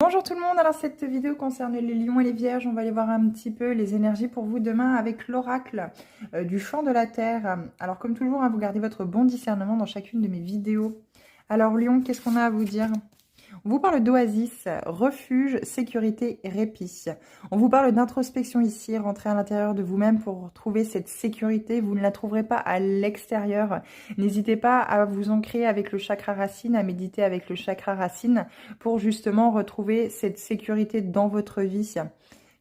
Bonjour tout le monde, alors cette vidéo concerne les lions et les vierges, on va aller voir un petit peu les énergies pour vous demain avec l'oracle du chant de la terre. Alors comme toujours, vous gardez votre bon discernement dans chacune de mes vidéos. Alors lion, qu'est-ce qu'on a à vous dire? On vous parle d'oasis, refuge, sécurité, répit. On vous parle d'introspection ici, rentrer à l'intérieur de vous-même pour trouver cette sécurité. Vous ne la trouverez pas à l'extérieur. N'hésitez pas à vous ancrer avec le chakra racine, à méditer avec le chakra racine pour justement retrouver cette sécurité dans votre vie.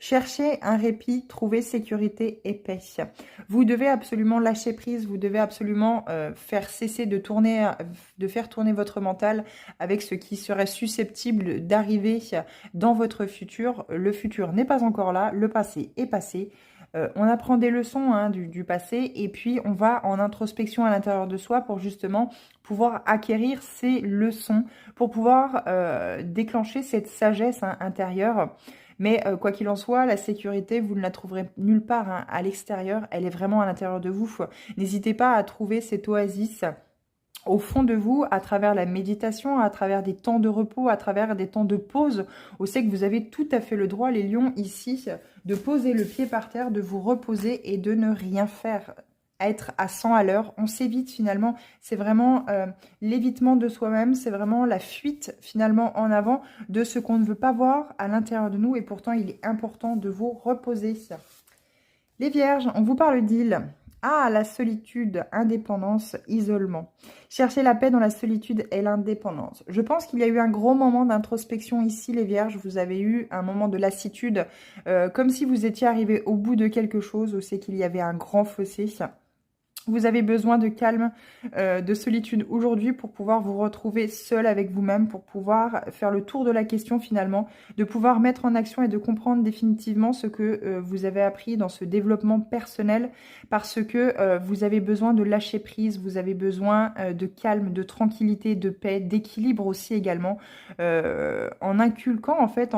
Cherchez un répit, trouvez sécurité et paix. Vous devez absolument lâcher prise, vous devez absolument faire cesser de faire tourner votre mental avec ce qui serait susceptible d'arriver dans votre futur. Le futur n'est pas encore là, le passé est passé. On apprend des leçons du passé et puis on va en introspection à l'intérieur de soi pour justement pouvoir acquérir ces leçons, pour pouvoir déclencher cette sagesse intérieure. Mais quoi qu'il en soit, la sécurité, vous ne la trouverez nulle part à l'extérieur. Elle est vraiment à l'intérieur de vous. N'hésitez pas à trouver cette oasis au fond de vous, à travers la méditation, à travers des temps de repos, à travers des temps de pause. On sait que vous avez tout à fait le droit, les lions, ici, de poser le pied par terre, de vous reposer et de ne rien faire. Être à 100 à l'heure, on s'évite finalement, c'est vraiment l'évitement de soi-même, c'est vraiment la fuite finalement en avant de ce qu'on ne veut pas voir à l'intérieur de nous et pourtant il est important de vous reposer. Les vierges, on vous parle d'île. Ah, la solitude, indépendance, isolement. Cherchez la paix dans la solitude et l'indépendance. Je pense qu'il y a eu un gros moment d'introspection ici, les vierges. Vous avez eu un moment de lassitude, comme si vous étiez arrivé au bout de quelque chose, ou c'est qu'il y avait un grand fossé. Vous avez besoin de calme, de solitude aujourd'hui pour pouvoir vous retrouver seul avec vous-même, pour pouvoir faire le tour de la question finalement, de pouvoir mettre en action et de comprendre définitivement ce que vous avez appris dans ce développement personnel parce que vous avez besoin de lâcher prise, vous avez besoin de calme, de tranquillité, de paix, d'équilibre aussi également, en inculquant en fait,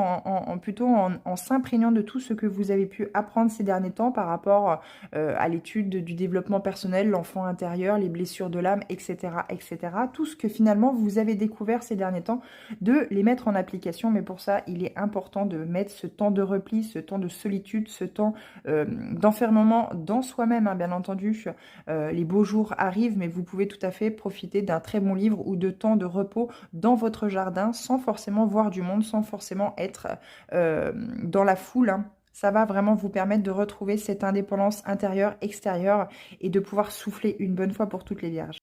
plutôt en s'imprégnant de tout ce que vous avez pu apprendre ces derniers temps par rapport à l'étude du développement personnel, l'enfant intérieur, les blessures de l'âme, etc., etc. Tout ce que finalement vous avez découvert ces derniers temps, de les mettre en application. Mais pour ça, il est important de mettre ce temps de repli, ce temps de solitude, ce temps d'enfermement dans soi-même, bien entendu. Les beaux jours arrivent, mais vous pouvez tout à fait profiter d'un très bon livre ou de temps de repos dans votre jardin, sans forcément voir du monde, sans forcément être dans la foule. Ça va vraiment vous permettre de retrouver cette indépendance intérieure, extérieure et de pouvoir souffler une bonne fois pour toutes les vierges.